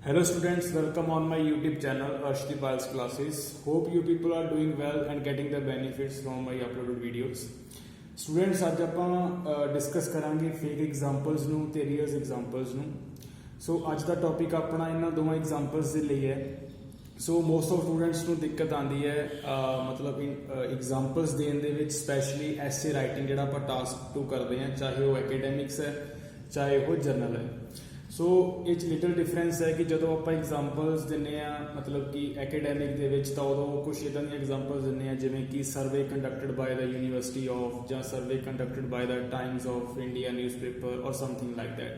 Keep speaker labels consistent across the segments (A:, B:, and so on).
A: Hello students, welcome on my YouTube channel Arshdeep Biles Classes. Hope you people are doing well and getting the benefits from my uploaded videos. Students, ਅੱਜ ਆਪਾਂ discuss ਕਰਾਂਗੇ fake examples ਨੂੰ ਤੇ real examples ਨੂੰ। ਸੋ ਅੱਜ ਦਾ topic ਆਪਣਾ ਇਹਨਾਂ ਦੋਵਾਂ ਐਗਜ਼ਾਮਪਲਸ ਦੇ ਲਈ ਹੈ। ਸੋ ਮੋਸਟ ਆਫ ਸਟੂਡੈਂਟਸ ਨੂੰ ਦਿੱਕਤ ਆਉਂਦੀ ਹੈ ਮਤਲਬ ਐਗਜ਼ਾਮਪਲਸ ਦੇਣ ਦੇ ਵਿੱਚ, ਸਪੈਸ਼ਲੀ ਐਸੇ ਰਾਈਟਿੰਗ ਜਿਹੜਾ ਆਪਾਂ ਟਾਸਕ 2 ਕਰਦੇ ਹਾਂ, ਚਾਹੇ ਉਹ ਐਕੈਡੈਮਿਕਸ ਹੈ ਚਾਹੇ ਉਹ ਜਰਨਲ ਹੈ। ਸੋ ਇਹ 'ਚ ਲਿਟਲ ਡਿਫਰੈਂਸ ਹੈ ਕਿ ਜਦੋਂ ਆਪਾਂ ਐਗਜ਼ਾਮਪਲਸ ਦਿੰਦੇ ਹਾਂ ਮਤਲਬ ਕਿ ਐਕੈਡੈਮਿਕ ਦੇ ਵਿੱਚ, ਤਾਂ ਉਦੋਂ ਕੁਛ ਇੱਦਾਂ ਦੀਆਂ ਐਗਜ਼ਾਮਪਲਸ ਦਿੰਦੇ ਹਾਂ ਜਿਵੇਂ ਕਿ survey conducted by the university of, ਜਾਂ survey conducted by the Times of India newspaper or something like that.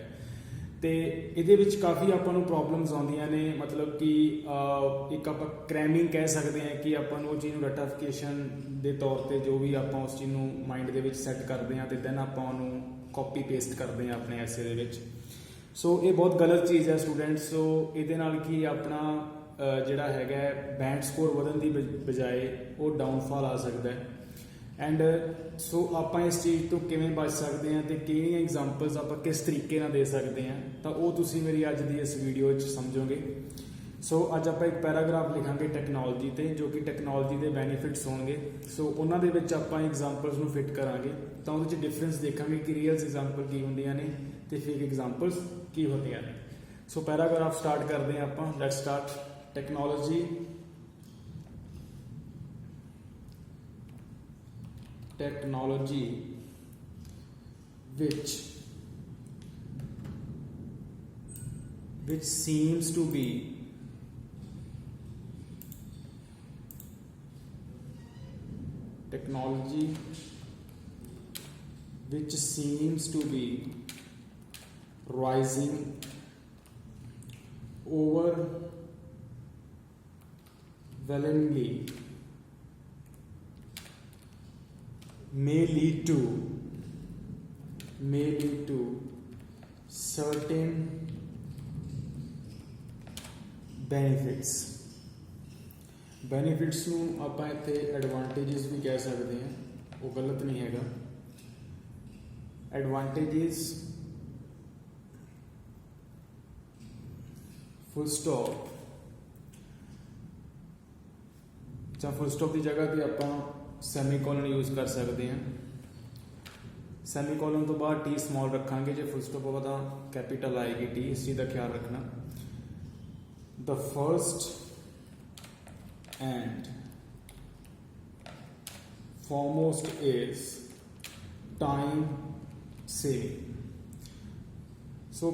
A: ਤੇ ਇਹਦੇ ਵਿੱਚ ਕਾਫੀ ਆਪਾਂ ਨੂੰ ਪ੍ਰੋਬਲਮਸ ਆਉਂਦੀਆਂ ਨੇ, ਮਤਲਬ ਕਿ ਇੱਕ ਆਪਾਂ ਕ੍ਰੈਮਿੰਗ ਕਹਿ ਸਕਦੇ ਹਾਂ ਕਿ ਆਪਾਂ ਨੂੰ ਉਹ ਚੀਜ਼ ਨੂੰ ਰਟੀਫਿਕੇਸ਼ਨ ਦੇ ਤੌਰ ਤੇ ਜੋ ਵੀ ਆਪਾਂ ਉਸ ਚੀਜ਼ ਨੂੰ ਮਾਈਂਡ ਦੇ ਵਿੱਚ ਸੈੱਟ ਕਰਦੇ ਹਾਂ ਤੇ ਦੈਨ ਆਪਾਂ ਉਹਨੂੰ ਕਾਪੀ ਪੇਸਟ ਕਰਦੇ ਹਾਂ ਆਪਣੇ ਐਸੇ ਦੇ ਵਿੱਚ। ਸੋ ਇਹ ਬਹੁਤ ਗਲਤ ਚੀਜ਼ ਹੈ ਸਟੂਡੈਂਟਸ। ਸੋ ਇਹਦੇ ਨਾਲ ਕੀ ਆਪਣਾ ਜਿਹੜਾ ਹੈਗਾ ਬੈਂਡ ਸਕੋਰ ਵਧਣ ਦੀ ਬਜਾਏ ਉਹ ਡਾਊਨਫਾਲ ਆ ਸਕਦਾ ਹੈ। ਐਂਡ ਸੋ ਆਪਾਂ ਇਸ ਚੀਜ਼ ਤੋਂ ਕਿਵੇਂ ਬਚ ਸਕਦੇ ਹਾਂ ਤੇ ਕਿਹੜੀਆਂ ਐਗਜ਼ਾਮਪਲਸ ਆਪਾਂ ਕਿਸ ਤਰੀਕੇ ਨਾਲ ਦੇ ਸਕਦੇ ਹਾਂ, ਤਾਂ ਉਹ ਤੁਸੀਂ ਮੇਰੀ ਅੱਜ ਦੀ ਇਸ ਵੀਡੀਓ 'ਚ ਸਮਝੋਗੇ। ਸੋ ਅੱਜ ਆਪਾਂ ਇੱਕ ਪੈਰਾਗ੍ਰਾਫ ਲਿਖਾਂਗੇ ਟੈਕਨੋਲੋਜੀ ਤੇ, ਜੋ ਕਿ ਟੈਕਨੋਲੋਜੀ ਦੇ ਬੈਨੀਫਿਟਸ ਹੋਣਗੇ। ਸੋ ਉਹਨਾਂ ਦੇ ਵਿੱਚ ਆਪਾਂ ਐਗਜ਼ਾਮਪਲਸ ਨੂੰ ਫਿੱਟ ਕਰਾਂਗੇ, ਤਾਂ ਉਹਦੇ 'ਚ ਡਿਫਰੈਂਸ ਦੇਖਾਂਗੇ ਕਿ ਰੀਅਲ ਐਗਜ਼ਾਮਪਲ ਕੀ ਹੁੰਦੀਆਂ ਨੇ ਤੇ ਫੇਕ ਐਗਜ਼ਾਮਪਲਸ ਕੀ ਹੁੰਦੀਆਂ ਨੇ। ਸੋ ਪੈਰਾਗ੍ਰਾਫ ਸਟਾਰਟ ਕਰਦੇ ਹਾਂ ਆਪਾਂ। Let's start. Technology which seems to be rising overwhelmingly may lead to certain benefits ਨੂੰ ਆਪਾਂ ਇੱਥੇ ਐਡਵਾਂਟੇजेस ਵੀ ਕਹਿ ਸਕਦੇ ਹਾਂ, ਉਹ ਗਲਤ ਨਹੀਂ ਹੈਗਾ। ਐਡਵਾਂਟੇजेस ਫੁੱਲ ਸਟਾਪ, ਜਾਂ ਫੁੱਲ ਸਟਾਪ ਦੀ ਜਗ੍ਹਾ ਤੇ ਆਪਾਂ ਸੈਮੀਕੋਲਨ ਯੂਜ਼ ਕਰ ਸਕਦੇ ਹਾਂ। ਸੈਮੀਕੋਲਨ ਤੋਂ ਬਾਅਦ ਟੀ ਸਮਾਲ ਰੱਖਾਂਗੇ, ਜੇ ਫੁੱਲ ਸਟਾਪ ਹੋਵੇ ਤਾਂ ਕੈਪੀਟਲ ਆਏਗੀ ਟੀ, ਇਸ ਚੀਜ਼ ਦਾ ਖਿਆਲ ਰੱਖਣਾ। The first and foremost is time saving. So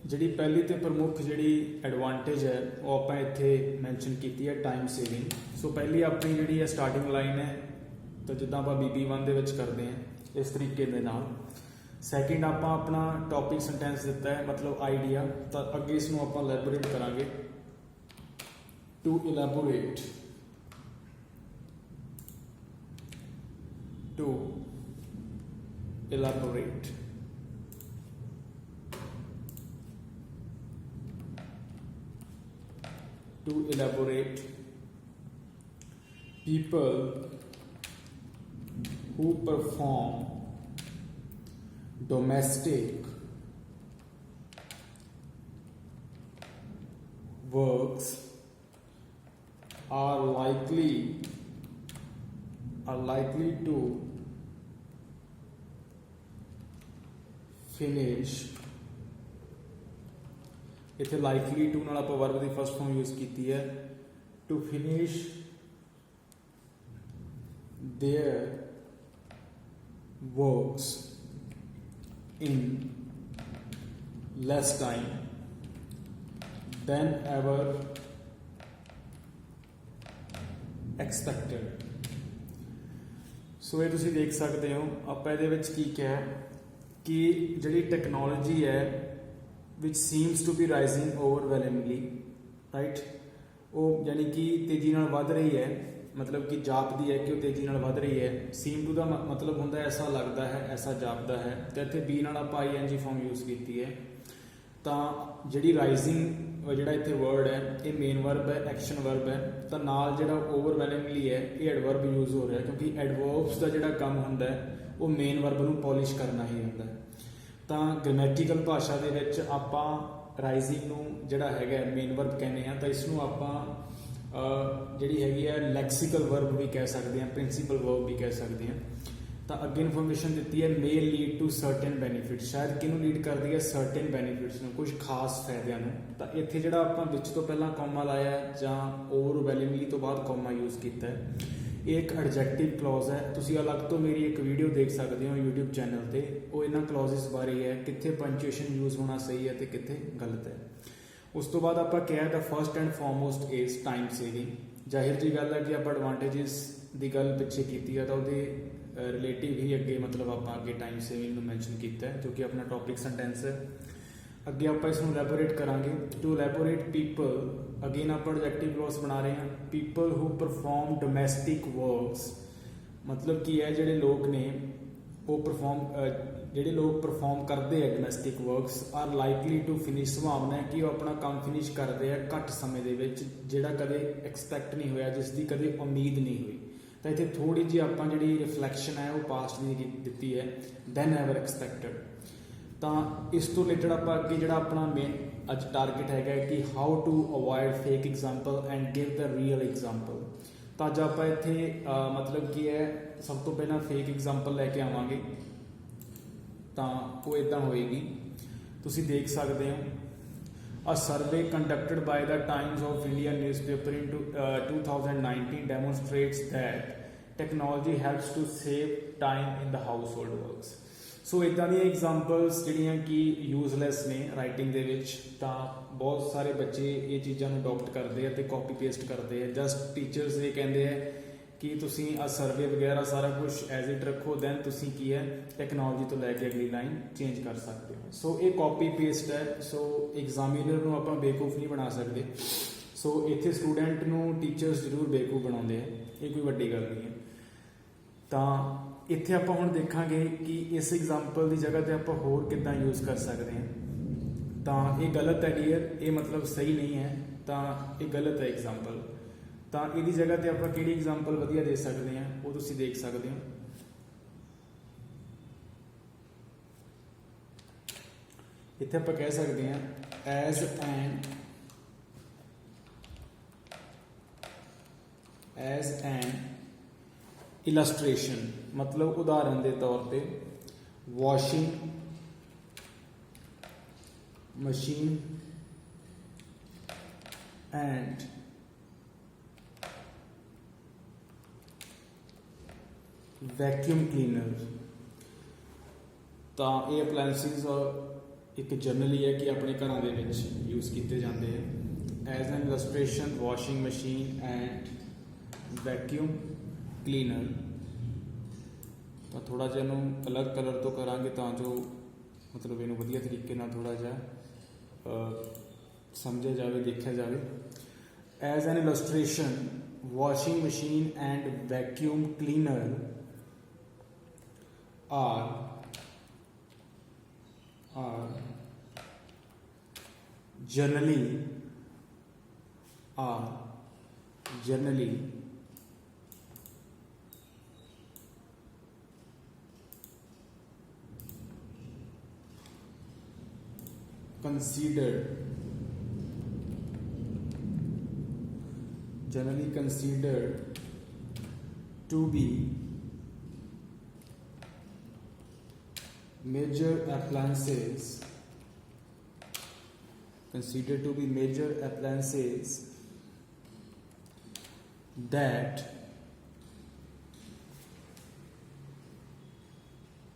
A: ਜਿਹੜੀ ਪਹਿਲੀ ਤੇ ਪ੍ਰਮੁੱਖ ਜਿਹੜੀ ਐਡਵਾਂਟੇਜ ਹੈ ਉਹ ਆਪਾਂ ਇੱਥੇ ਮੈਂਸ਼ਨ ਕੀਤੀ ਹੈ, ਟਾਈਮ ਸੇਵਿੰਗ। ਸੋ ਪਹਿਲੀ ਆਪਣੀ ਜਿਹੜੀ ਹੈ ਸਟਾਰਟਿੰਗ ਲਾਈਨ ਹੈ, ਤਾਂ ਜਿੱਦਾਂ ਆਪਾਂ BB1 ਦੇ ਵਿੱਚ ਕਰਦੇ ਹਾਂ ਇਸ ਤਰੀਕੇ ਦੇ ਨਾਲ। ਸੈਕਿੰਡ ਆਪਾਂ ਆਪਣਾ ਟੌਪਿਕ ਸੈਂਟੈਂਸ ਦਿੱਤਾ ਹੈ, ਮਤਲਬ ਆਈਡੀਆ, ਤਾਂ ਅੱਗੇ ਇਸ ਨੂੰ ਆਪਾਂ ਇਲੈਬੋਰੇਟ ਕਰਾਂਗੇ। To elaborate people who perform domestic works are likely to finish। ਇੱਥੇ likely to ਨਾਲ ਆਪਾਂ verb ਦੀ ਫਸਟ ਫਾਰਮ ਯੂਜ਼ ਕੀਤੀ ਹੈ, to finish their works in less time than ever expected। ਸੋ ਇਹ ਤੁਸੀਂ ਦੇਖ ਸਕਦੇ ਹੋ ਆਪਾਂ ਇਹਦੇ ਵਿੱਚ ਕੀ ਕਿਹਾ ਕਿ ਜਿਹੜੀ ਟੈਕਨੋਲੋਜੀ ਹੈ which seems to be rising overwhelmingly, right, ਉਹ ਯਾਨੀ ਕਿ ਤੇਜ਼ੀ ਨਾਲ ਵੱਧ ਰਹੀ ਹੈ, ਮਤਲਬ ਕਿ ਜਾਪਦੀ ਹੈ ਕਿ ਉਹ ਤੇਜ਼ੀ ਨਾਲ ਵੱਧ ਰਹੀ ਹੈ। seem to ਦਾ ਮਤਲਬ ਹੁੰਦਾ ਐਸਾ ਲੱਗਦਾ ਹੈ, ਐਸਾ ਜਾਪਦਾ ਹੈ, ਤੇ ਇੱਥੇ B ਨਾਲ ਆਪਾਂ ING ਫਾਰਮ ਯੂਜ਼ ਕੀਤੀ ਹੈ। ਤਾਂ ਜਿਹੜੀ ਰਾਈਜ਼ਿੰਗ ਜਿਹੜਾ ਇੱਥੇ ਵਰਡ ਹੈ ਇਹ ਮੇਨ ਵਰਬ ਹੈ, ਐਕਸ਼ਨ ਵਰਬ ਹੈ, ਤਾਂ ਨਾਲ ਜਿਹੜਾ ਓਵਰਵੈਲਮਿੰਗਲੀ ਹੈ ਇਹ ਐਡਵਰਬ ਯੂਜ਼ ਹੋ ਰਿਹਾ, ਕਿਉਂਕਿ ਐਡਵਰਬਸ ਦਾ ਜਿਹੜਾ ਕੰਮ ਹੁੰਦਾ ਉਹ ਮੇਨ ਵਰਬ ਨੂੰ ਪੋਲਿਸ਼ ਕਰਨਾ ਹੀ ਹੁੰਦਾ। ਤਾਂ ਗ੍ਰਾਮੈਟੀਕਲ ਭਾਸ਼ਾ ਦੇ ਵਿੱਚ ਆਪਾਂ ਰਾਈਜ਼ਿੰਗ ਨੂੰ ਜਿਹੜਾ ਹੈਗਾ ਮੇਨ ਵਰਬ ਕਹਿੰਦੇ ਆ, ਤਾਂ ਇਸ ਨੂੰ ਆਪਾਂ ਜਿਹੜੀ ਹੈਗੀ ਹੈ ਲੈਕਸੀਕਲ ਵਰਬ ਵੀ ਕਹਿ ਸਕਦੇ ਹਾਂ, ਪ੍ਰਿੰਸੀਪਲ ਵਰਬ ਵੀ ਕਹਿ ਸਕਦੇ ਹਾਂ। ਤਾਂ ਅੱਗੇ ਇਨਫੋਰਮੇਸ਼ਨ ਦਿੱਤੀ ਹੈ ਮੇ ਲੀਡ ਟੂ ਸਰਟਨ ਬੈਨੀਫਿਟ, ਸ਼ਾਇਦ ਕਿਹਨੂੰ ਲੀਡ ਕਰਦੀ ਹੈ, ਸਰਟਨ ਬੈਨੀਫਿਟਸ ਨੂੰ, ਕੁਝ ਖਾਸ ਫਾਇਦਿਆਂ ਨੂੰ। ਤਾਂ ਇੱਥੇ ਜਿਹੜਾ ਆਪਾਂ ਵਿੱਚ ਤੋਂ ਪਹਿਲਾਂ ਕੌਮਾ ਲਾਇਆ ਜਾਂ ਓਵਰਵੈਲਮਿੰਗਲੀ ਤੋਂ ਬਾਅਦ ਕੌਮਾ ਯੂਜ਼ ਕੀਤਾ ਹੈ, ਇਹ ਇੱਕ ਐਡਜੈਕਟਿਵ ਕਲੌਜ਼ ਹੈ। ਤੁਸੀਂ ਅਲੱਗ ਤੋਂ ਮੇਰੀ ਇੱਕ ਵੀਡੀਓ ਦੇਖ ਸਕਦੇ ਹੋ YouTube ਚੈਨਲ ਤੇ, ਉਹ ਇਹਨਾਂ ਕਲੌਜ਼ਸ ਬਾਰੇ ਹੈ, ਕਿੱਥੇ ਪੰਚੁਏਸ਼ਨ ਯੂਜ਼ ਹੋਣਾ ਸਹੀ ਹੈ ਤੇ ਕਿੱਥੇ ਗਲਤ ਹੈ। ਉਸ ਤੋਂ ਬਾਅਦ ਆਪਾਂ ਕਿਹਾ the first and foremost is time saving. ਜ਼ਾਹਿਰ ਜੀ ਗੱਲ ਹੈ ਕਿ ਆਪਾਂ ਐਡਵਾਂਟੇਜਸ ਦੀ ਗੱਲ ਪਿੱਛੇ ਕੀਤੀ ਹੈ, ਤਾਂ ਉਹਦੇ ਰਿਲੇਟਿਵ ਹੀ ਅੱਗੇ ਮਤਲਬ ਆਪਾਂ ਅੱਗੇ ਟਾਈਮ ਸੇਵਿੰਗ ਨੂੰ ਮੈਂਸ਼ਨ ਕੀਤਾ ਹੈ, ਜੋ ਕਿ ਆਪਣਾ ਟੌਪਿਕ ਸੈਂਟੈਂਸ ਹੈ। ਅੱਗੇ ਆਪਾਂ ਇਸ ਨੂੰ ਇਲੈਬੋਰੇਟ ਕਰਾਂਗੇ। ਟੂ ਇਲੈਬੋਰੇਟ ਪੀਪਲ, ਅਗੇਨ ਆਪਾਂ ਐਡਜੈਕਟਿਵ ਕਲੌਜ਼ ਬਣਾ ਰਹੇ ਹਾਂ। People who perform domestic works, ਮਤਲਬ ਕੀ ਹੈ ਜਿਹੜੇ ਲੋਕ ਨੇ ਉਹ ਜਿਹੜੇ ਲੋਕ ਪਰਫਾਰਮ ਕਰਦੇ ਆ domestic works are likely to finish, ਸੰਭਾਵਨਾ ਹੈ ਕਿ ਉਹ ਆਪਣਾ ਕੰਮ ਫਿਨਿਸ਼ ਕਰਦੇ ਆ ਘੱਟ ਸਮੇਂ ਦੇ ਵਿੱਚ, ਜਿਹੜਾ ਕਦੇ ਐਕਸਪੈਕਟ ਨਹੀਂ ਹੋਇਆ, ਜਿਸ ਦੀ ਕਦੇ ਉਮੀਦ ਨਹੀਂ ਹੋਈ। ਤਾਂ ਇੱਥੇ ਥੋੜੀ ਜਿਹੀ ਆਪਾਂ ਜਿਹੜੀ ਰਿਫਲੈਕਸ਼ਨ ਹੈ ਉਹ ਪਾਸਟ ਦੀ ਦਿੱਤੀ ਹੈ, ਦੈਨ ਐਵਰ ਐਕਸਪੈਕਟਡ। ਤਾਂ ਇਸ ਤੋਂ ਰਿਲੇਟਡ ਆਪਾਂ ਅੱਗੇ ਜਿਹੜਾ ਆਪਣਾ ਮੇਨ ਅੱਜ ਟਾਰਗੇਟ ਹੈਗਾ ਕਿ how to avoid fake example and give the real example. ਤਾਂ ਅੱਜ ਆਪਾਂ ਇੱਥੇ ਮਤਲਬ ਕੀ ਹੈ, ਸਭ ਤੋਂ ਪਹਿਲਾਂ ਫੇਕ ਐਗਜ਼ਾਮਪਲ ਲੈ ਕੇ ਆਵਾਂਗੇ। ਤਾਂ ਉਹ ਇੱਦਾਂ ਹੋਏਗੀ, ਤੁਸੀਂ ਦੇਖ ਸਕਦੇ ਹੋ। A survey conducted by the Times of India newspaper in 2019 demonstrates that technology helps to save time in the household works. ਸੋ ਇੱਦਾਂ ਦੀਆਂ ਐਗਜ਼ਾਮਪਲਸ ਜਿਹੜੀਆਂ ਕਿ ਯੂਜ਼ਲੈਸ ਨੇ ਰਾਈਟਿੰਗ ਦੇ ਵਿੱਚ, ਤਾਂ ਬਹੁਤ ਸਾਰੇ ਬੱਚੇ ਇਹ ਚੀਜ਼ਾਂ ਨੂੰ ਅਡੋਪਟ ਕਰਦੇ ਆ ਤੇ ਕਾਪੀ ਪੇਸਟ ਕਰਦੇ ਆ। ਜਸਟ ਟੀਚਰਸ ਇਹ ਕਹਿੰਦੇ ਆ ਕਿ ਤੁਸੀਂ ਆ ਸਰਵੇ ਵਗੈਰਾ ਸਾਰਾ ਕੁਝ ਐਜ਼ ਇਟ ਰੱਖੋ, ਦੈਨ ਤੁਸੀਂ ਕੀ ਹੈ ਟੈਕਨੋਲੋਜੀ ਤੋਂ ਲੈ ਕੇ ਅਗਲੀ ਲਾਈਨ ਚੇਂਜ ਕਰ ਸਕਦੇ ਹੋ। ਸੋ ਇਹ ਕਾਪੀ ਪੇਸਟ ਹੈ। ਸੋ ਐਗਜ਼ਾਮੀਨਰ ਨੂੰ ਆਪਾਂ ਬੇਵਕੂਫ ਨਹੀਂ ਬਣਾ ਸਕਦੇ। ਸੋ ਇੱਥੇ ਸਟੂਡੈਂਟ ਨੂੰ ਟੀਚਰਸ ਜ਼ਰੂਰ ਬੇਵਕੂਫ ਬਣਾਉਂਦੇ ਆ, ਇਹ ਕੋਈ ਵੱਡੀ ਗੱਲ ਨਹੀਂ ਹੈ। ਤਾਂ ਇੱਥੇ ਆਪਾਂ ਹੁਣ ਦੇਖਾਂਗੇ ਕਿ ਇਸ ਐਗਜ਼ਾਮਪਲ ਦੀ ਜਗ੍ਹਾ ਤੇ ਆਪਾਂ ਹੋਰ ਕਿੱਦਾਂ ਯੂਜ਼ ਕਰ ਸਕਦੇ ਹਾਂ। ਤਾਂ ਇਹ ਗਲਤ ਹੈ ਡੀਅਰ, ਇਹ ਮਤਲਬ ਸਹੀ ਨਹੀਂ ਹੈ, ਤਾਂ ਇਹ ਗਲਤ ਹੈ ਐਗਜ਼ਾਮਪਲ। ਤਾਂ ਇਹਦੀ ਜਗ੍ਹਾ ਤੇ ਆਪਾਂ ਕਿਹੜੀ ਐਗਜ਼ਾਮਪਲ ਵਧੀਆ ਦੇ ਸਕਦੇ ਹਾਂ ਉਹ ਤੁਸੀਂ ਦੇਖ ਸਕਦੇ ਹੋ। ਇੱਥੇ ਆਪਾਂ ਕਹਿ ਸਕਦੇ ਹਾਂ ਐਜ਼ ਐਨ ਇਲਸਟ੍ਰੇਸ਼ਨ, ਮਤਲਬ ਉਦਾਹਰਨ ਦੇ ਤੌਰ ਤੇ washing machine and vacuum cleaner. ਤਾਂ ਇਹ ਅਪਲਾਇੰਸਿਸ ਇੱਕ ਜਨਰਲੀ ਹੈ ਕਿ ਆਪਣੇ ਘਰਾਂ ਦੇ ਵਿੱਚ ਯੂਜ਼ ਕੀਤੇ ਜਾਂਦੇ ਹੈ। As an illustration washing machine and vacuum cleaner. ਤਾਂ ਥੋੜਾ ਜਿਹਾ ਇਹਨੂੰ ਅਲੱਗ ਕਲਰ ਤੋਂ ਕਰਾਂਗੇ ਤਾਂ ਜੋ ਮਤਲਬ ਇਹਨੂੰ ਵਧੀਆ ਤਰੀਕੇ ਨਾਲ ਥੋੜਾ ਜਿਹਾ ਸਮਝਿਆ ਜਾਵੇ, ਦੇਖਿਆ ਜਾਵੇ। As an illustration washing machine and vacuum cleaner are generally considered to be major appliances that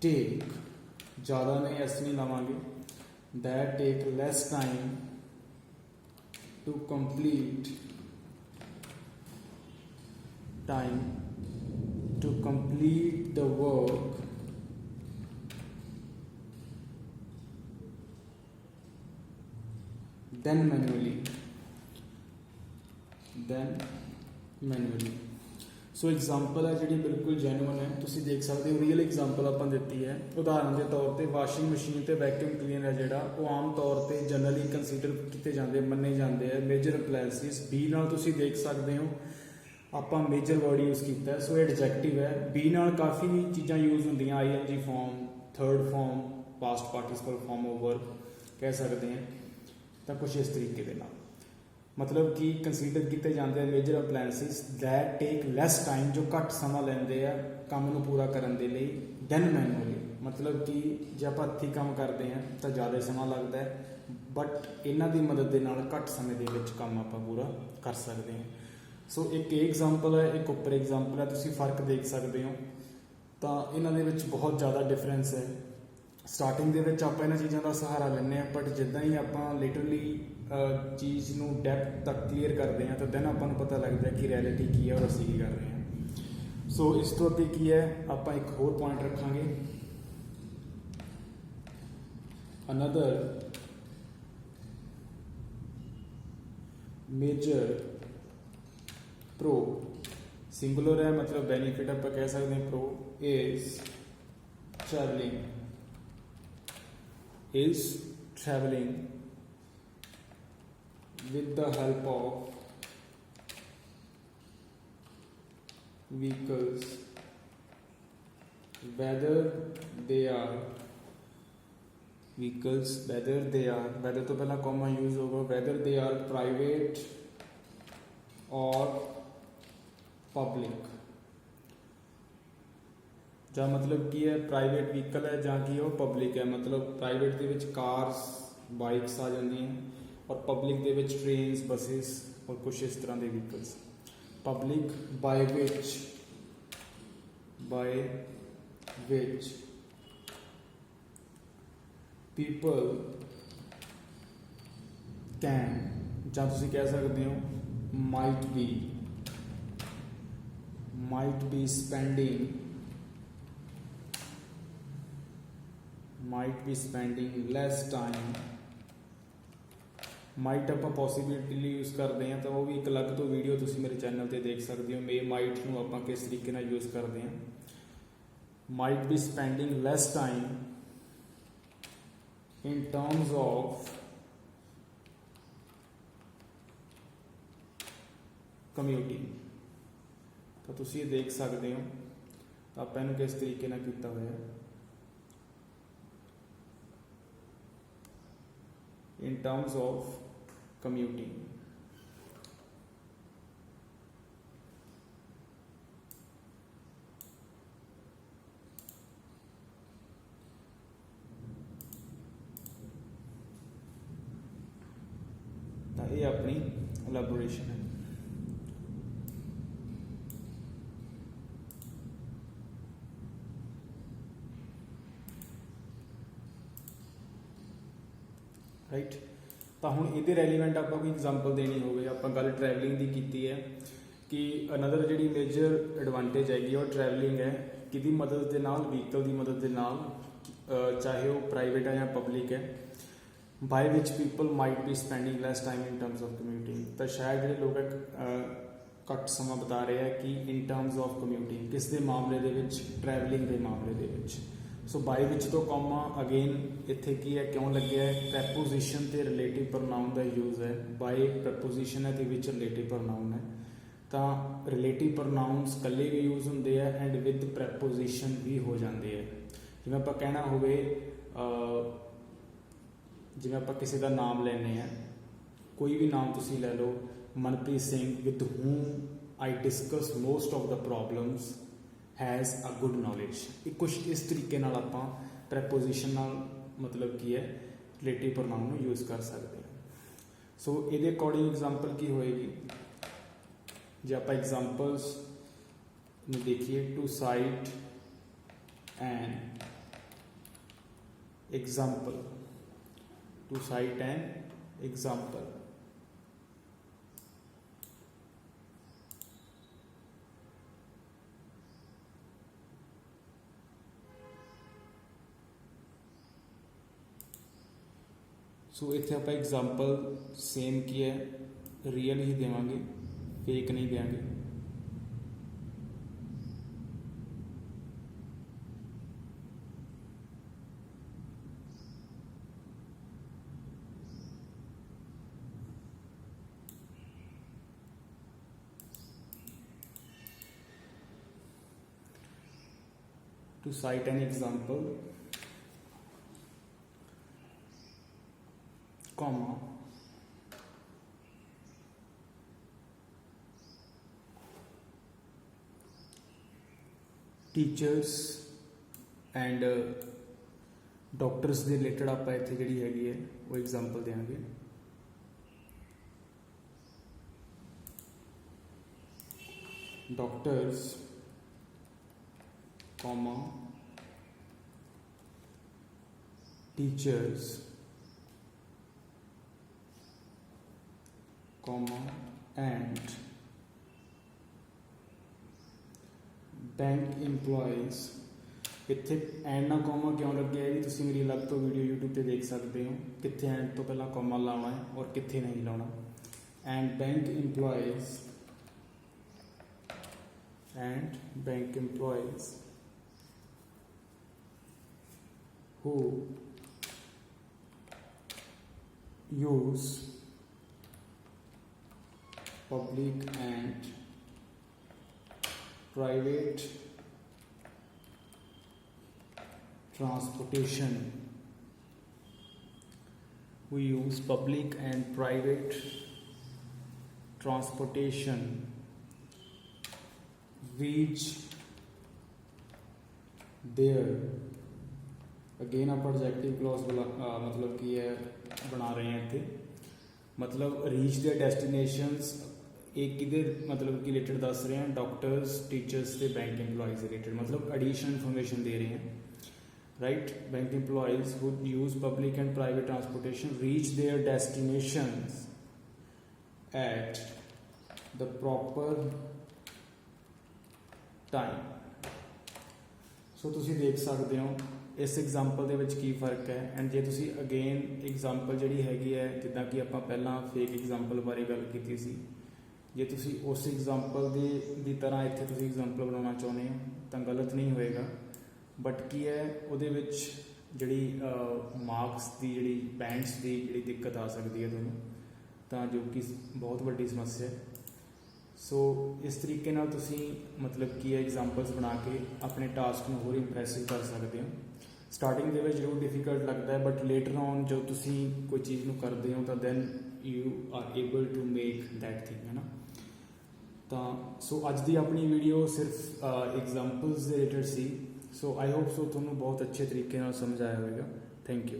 A: take, ज़्यादा नहीं ऐसे नहीं लवांगे, that take less time to complete the work then manually। So example ਹੈ ਜਿਹੜੀ ਬਿਲਕੁਲ ਜੈਨੂਅਨ ਹੈ, ਤੁਸੀਂ ਦੇਖ ਸਕਦੇ ਹੋ। ਰੀਅਲ ਐਗਜ਼ਾਮਪਲ ਆਪਾਂ ਦਿੱਤੀ ਹੈ। ਉਦਾਹਰਨ ਦੇ ਤੌਰ ਤੇ ਵਾਸ਼ਿੰਗ ਮਸ਼ੀਨ ਤੇ ਵੈਕਿਊਮ ਕਲੀਨਰ ਹੈ ਜਿਹੜਾ ਉਹ ਆਮ ਤੌਰ ਤੇ ਜਨਰਲੀ ਕੰਸੀਡਰ ਕੀਤੇ ਜਾਂਦੇ, ਮੰਨੇ ਜਾਂਦੇ ਆ ਮੇਜਰ ਅਪਲਾਇੰਸਿਸ। ਬੀ ਨਾਲ ਤੁਸੀਂ ਦੇਖ ਸਕਦੇ ਹੋ ਆਪਾਂ ਮੇਜਰ ਵਰਡ ਯੂਜ਼ ਕੀਤਾ, ਸੋ ਇਹ ਐਡਜੈਕਟਿਵ ਹੈ। ਬੀ ਨਾਲ ਕਾਫੀ ਚੀਜ਼ਾਂ ਯੂਜ਼ ਹੁੰਦੀਆਂ, ING form, third form, past participle form of verb ਕਹਿ ਸਕਦੇ ਹਾਂ। ਤਾਂ ਕੁਛ ਇਸ ਤਰੀਕੇ ਦੇ ਨਾਲ ਮਤਲਬ ਕਿ ਕੰਸੀਡਰ ਕੀਤੇ ਜਾਂਦੇ ਆ major appliances that take less time, ਜੋ ਘੱਟ ਸਮਾਂ ਲੈਂਦੇ ਆ ਕੰਮ ਨੂੰ ਪੂਰਾ ਕਰਨ ਦੇ ਲਈ, ਦੈਨ ਮੈਨੂਅਲੀ। ਮਤਲਬ ਕਿ ਜੇ ਆਪਾਂ ਹੱਥੀਂ ਕੰਮ ਕਰਦੇ ਹਾਂ ਤਾਂ ਜ਼ਿਆਦਾ ਸਮਾਂ ਲੱਗਦਾ ਹੈ, ਬਟ ਇਹਨਾਂ ਦੀ ਮਦਦ ਦੇ ਨਾਲ ਘੱਟ ਸਮੇਂ ਦੇ ਵਿੱਚ ਕੰਮ ਆਪਾਂ ਪੂਰਾ ਕਰ ਸਕਦੇ ਹਾਂ। ਸੋ ਇੱਕ ਇਹ ਐਗਜ਼ਾਮਪਲ ਹੈ, ਇੱਕ ਉੱਪਰ ਐਗਜ਼ਾਮਪਲ ਹੈ, ਤੁਸੀਂ ਫਰਕ ਦੇਖ ਸਕਦੇ ਹੋ। ਤਾਂ ਇਹਨਾਂ ਦੇ ਵਿੱਚ ਬਹੁਤ ਜ਼ਿਆਦਾ ਡਿਫਰੈਂਸ ਹੈ। ਸਟਾਰਟਿੰਗ ਦੇ ਵਿੱਚ ਆਪਾਂ ਇਹਨਾਂ ਚੀਜ਼ਾਂ ਦਾ ਸਹਾਰਾ ਲੈਂਦੇ ਹਾਂ, ਬਟ ਜਿੱਦਾਂ ਹੀ ਆਪਾਂ ਲਿਟਰਲੀ ਚੀਜ਼ ਨੂੰ ਡੈਪਥ ਤੱਕ ਕਲੀਅਰ ਕਰਦੇ ਹਾਂ ਤਾਂ ਦੈਨ ਆਪਾਂ ਨੂੰ ਪਤਾ ਲੱਗਦਾ ਕਿ ਰਿਐਲਿਟੀ ਕੀ ਹੈ ਔਰ ਅਸੀਂ ਕੀ ਕਰ ਰਹੇ ਹਾਂ। ਸੋ ਇਸ ਤੋਂ ਅੱਗੇ ਕੀ ਹੈ, ਆਪਾਂ ਇੱਕ ਹੋਰ ਪੁਆਇੰਟ ਰੱਖਾਂਗੇ। ਅਨਦਰ ਮੇਜਰ ਪ੍ਰੋ, ਸਿੰਗੂਲਰ ਹੈ ਮਤਲਬ ਬੈਨੀਫਿਟ ਆਪਾਂ ਕਹਿ ਸਕਦੇ ਹਾਂ pro, is traveling with the help of vehicles, whether ਤੋਂ ਪਹਿਲਾਂ comma use ਹੋਗਾ, whether they are private or public। ਜਾਂ ਮਤਲਬ ਕੀ ਹੈ, ਪ੍ਰਾਈਵੇਟ ਵਹੀਕਲ ਹੈ ਜਾਂ ਕੀ ਉਹ ਪਬਲਿਕ ਹੈ। ਮਤਲਬ ਪ੍ਰਾਈਵੇਟ ਦੇ ਵਿੱਚ ਕਾਰਸ ਬਾਈਕਸ ਆ ਜਾਂਦੀਆਂ ਔਰ ਪਬਲਿਕ ਦੇ ਵਿੱਚ ਟ੍ਰੇਨਸ ਬੱਸਿਸ ਔਰ ਕੁਛ ਇਸ ਤਰ੍ਹਾਂ ਦੇ vehicles. Public by which people can, ਜਾਂ ਤੁਸੀਂ ਕਹਿ ਸਕਦੇ ਹੋ might be spending less time. Might ਆਪਾਂ ਪੋਸੀਬਿਲਿਟੀ ਲਈ ਯੂਜ਼ ਕਰਦੇ ਹਾਂ ਤਾਂ ਉਹ ਵੀ ਇੱਕ ਅਲੱਗ ਤੋਂ ਵੀਡੀਓ ਤੁਸੀਂ ਮੇਰੇ ਚੈਨਲ ਤੇ ਦੇਖ ਸਕਦੇ ਹੋ। ਮਾਈਟ ਨੂੰ ਆਪਾਂ ਕਿਸ ਤਰੀਕੇ ਨਾਲ ਯੂਜ਼ ਕਰਦੇ ਹਾਂ। Might be spending less time in terms of commuting. ਤਾਂ ਤੁਸੀਂ ਇਹ ਦੇਖ ਸਕਦੇ ਹੋ ਆਪਾਂ ਇਹਨੂੰ ਕਿਸ ਤਰੀਕੇ ਨਾਲ ਕੀਤਾ ਹੋਇਆ। In terms of commuting, ਤਾਂ ਇਹ ਆਪਣੀ ਐਲੈਬੋਰੇਸ਼ਨ ਹੈ। ਰਾਈਟ। ਤਾਂ ਹੁਣ ਇਹਦੇ ਰੈਲੀਵੈਂਟ ਆਪਾਂ ਕੋਈ ਐਗਜ਼ਾਮਪਲ ਦੇਣੀ ਹੋਵੇ, ਆਪਾਂ ਗੱਲ ਟਰੈਵਲਿੰਗ ਦੀ ਕੀਤੀ ਹੈ ਕਿ ਅਨਦਰ ਜਿਹੜੀ ਮੇਜਰ ਐਡਵਾਂਟੇਜ ਹੈਗੀ ਉਹ ਟਰੈਵਲਿੰਗ ਹੈ। ਕਿਹਦੀ ਮਦਦ ਦੇ ਨਾਲ, ਵਹੀਕਲ ਦੀ ਮਦਦ ਦੇ ਨਾਲ, ਚਾਹੇ ਉਹ ਪ੍ਰਾਈਵੇਟ ਹੈ ਜਾਂ ਪਬਲਿਕ ਹੈ। By which people might be spending less time in terms of commuting. ਤਾਂ ਸ਼ਾਇਦ ਜਿਹੜੇ ਲੋਕ ਘੱਟ ਸਮਾਂ ਬਿਤਾ ਰਹੇ ਆ ਕਿ ਇਨ ਟਰਮਸ ਆਫ ਕਮਿਊਟਿੰਗ, ਕਿਸ ਦੇ ਮਾਮਲੇ ਦੇ ਵਿੱਚ, ਟਰੈਵਲਿੰਗ ਦੇ ਮਾਮਲੇ ਦੇ ਵਿੱਚ। ਸੋ ਬਾਈ ਵਿੱਚ ਤੋਂ ਕੌਮਾ ਅਗੇਨ ਇੱਥੇ ਕੀ ਹੈ, ਕਿਉਂ ਲੱਗਿਆ ਹੈ, ਪ੍ਰੈਪੋਜੀਸ਼ਨ ਤੇ ਰਿਲੇਟਿਵ ਪ੍ਰੋਨਾਊਨ ਦਾ ਯੂਜ਼ ਹੈ। ਬਾਈ ਪ੍ਰੈਪੋਜੀਸ਼ਨ ਹੈ ਤੇ ਵਿੱਚ ਰਿਲੇਟਿਵ ਪ੍ਰੋਨਾਊਨ ਹੈ। ਤਾਂ ਰਿਲੇਟਿਵ ਪ੍ਰੋਨਾਊਨਸ ਇਕੱਲੇ ਵੀ ਯੂਜ਼ ਹੁੰਦੇ ਆ ਐਂਡ ਵਿਦ ਪ੍ਰੈਪੋਜੀਸ਼ਨ ਵੀ ਹੋ ਜਾਂਦੇ ਆ। ਜਿਵੇਂ ਆਪਾਂ ਕਹਿਣਾ ਹੋਵੇ, ਜਿਵੇਂ ਆਪਾਂ ਕਿਸੇ ਦਾ ਨਾਮ ਲੈਂਦੇ ਹਾਂ, ਕੋਈ ਵੀ ਨਾਮ ਤੁਸੀਂ ਲੈ ਲਓ, Manpreet Singh with whom I discuss most of the problems has a good knowledge. ਇਹ ਕੁਛ ਇਸ ਤਰੀਕੇ ਨਾਲ ਆਪਾਂ ਪ੍ਰੈਪੋਜੀਸ਼ਨ ਨਾਲ ਮਤਲਬ ਕੀ ਹੈ, ਰਿਲੇਟਿਵ ਪ੍ਰੋਨਾਊਨ ਨੂੰ ਯੂਜ਼ ਕਰ ਸਕਦੇ ਹਾਂ। ਸੋ ਇਹਦੇ ਅਕੋਰਡਿੰਗ ਐਗਜ਼ਾਮਪਲ ਕੀ ਹੋਏਗੀ, ਜੇ ਆਪਾਂ ਐਗਜ਼ਾਮਪਲਸ ਨੂੰ ਦੇਖੀਏ, to cite an example, to cite an example. So ਇੱਥੇ ਆਪਾਂ ਐਗਜ਼ਾਮਪਲ ਸੇਮ ਕੀ ਹੈ, ਰੀਅਲ ਹੀ ਦੇਵਾਂਗੇ, ਫੇਕ ਨਹੀਂ ਦੇਵਾਂਗੇ। To cite an example, comma, teachers and doctors ਦੇ ਰਿਲੇਟਡ ਆਪਾਂ ਇੱਥੇ ਜਿਹੜੀ ਹੈਗੀ ਹੈ ਉਹ ਐਗਜ਼ਾਮਪਲ ਦੇਵਾਂਗੇ। Doctors comma teachers comma and bank employees. इत्थे एंड ना कॉमा क्यों लगे है जी, तुसीं मेरी अलग तो वीडियो यूट्यूब पे देख सकते हो कित्थे एंड तो पहला कॉमा लाना है और कित्थे नहीं लाना। And bank employees and bank employees who use public and private transportation, who use public and private transportation reach their, again आप एडजेक्टिव क्लॉज मतलब की है बना रहे हैं इतने, मतलब रीच देयर डेस्टिनेशंस एक किधर मतलब कि रिलेटेड दस रहे हैं, डॉक्टर्स टीचर्स से बैंक एम्प्लॉयज़ रिलेटेड मतलब एडिशनल इन्फॉर्मेशन दे रहे हैं, right. Bank employees who use public and private transportation reach their destinations at the proper time. So तुसी देख सकते हो इस एग्जाम्पल ਦੇ ਵਿੱਚ ਕੀ ਫਰਕ ਹੈ। ਐਂਡ ਜੇ ਤੁਸੀਂ ਅਗੇਨ एग्जाम्पल ਜਿਹੜੀ ਹੈਗੀ ਹੈ ਜਿੱਦਾਂ ਕਿ ਆਪਾਂ ਪਹਿਲਾਂ ਫੇਕ एग्जाम्पल ਬਾਰੇ ਗੱਲ ਕੀਤੀ ਸੀ, ਜੇ ਤੁਸੀਂ ਉਸ एग्जाम्पल ਦੀ ਤਰ੍ਹਾਂ ਇੱਥੇ ਤੁਸੀਂ एग्जाम्पल ਬਣਾਉਣਾ ਚਾਹੁੰਦੇ ਹੋ ਤਾਂ ਗਲਤ ਨਹੀਂ ਹੋਏਗਾ। ਬਟ ਕੀ ਹੈ ਉਹਦੇ ਵਿੱਚ ਜਿਹੜੀ ਮਾਰਕਸ ਦੀ ਜਿਹੜੀ ਬੈਂਡਸ ਦੀ ਜਿਹੜੀ ਦਿੱਕਤ ਆ ਸਕਦੀ ਹੈ ਤੁਹਾਨੂੰ, ਤਾਂ ਜੋ ਕਿ ਬਹੁਤ ਵੱਡੀ ਸਮੱਸਿਆ ਹੈ। ਸੋ ਇਸ ਤਰੀਕੇ ਨਾਲ ਤੁਸੀਂ मतलब ਕੀ ਹੈ ਐਗਜ਼ਾਮਪਲਸ ਬਣਾ ਕੇ ਆਪਣੇ ਟਾਸਕ ਨੂੰ ਹੋਰ ਇੰਪ੍ਰੈਸਿਵ ਕਰ ਸਕਦੇ ਹੋ। ਸਟਾਰਟਿੰਗ ਦੇ ਵਿੱਚ ਜ਼ਰੂਰ ਡਿਫਿਕਲਟ ਲੱਗਦਾ ਹੈ, ਬਟ ਲੇਟਰ ਔਨ ਜਦੋਂ ਤੁਸੀਂ ਕੋਈ ਚੀਜ਼ ਨੂੰ ਕਰਦੇ ਹੋ ਤਾਂ then you are able to make that thing, ਹੈ ਨਾ। ਤਾਂ ਸੋ ਅੱਜ ਦੀ ਆਪਣੀ ਵੀਡੀਓ ਸਿਰਫ ਐਗਜ਼ਾਮਪਲਸ ਦੇ related C. So I hope so ਤੁਹਾਨੂੰ ਬਹੁਤ ਅੱਛੇ ਤਰੀਕੇ ਨਾਲ ਸਮਝ ਆਇਆ ਹੋਵੇਗਾ। Thank you.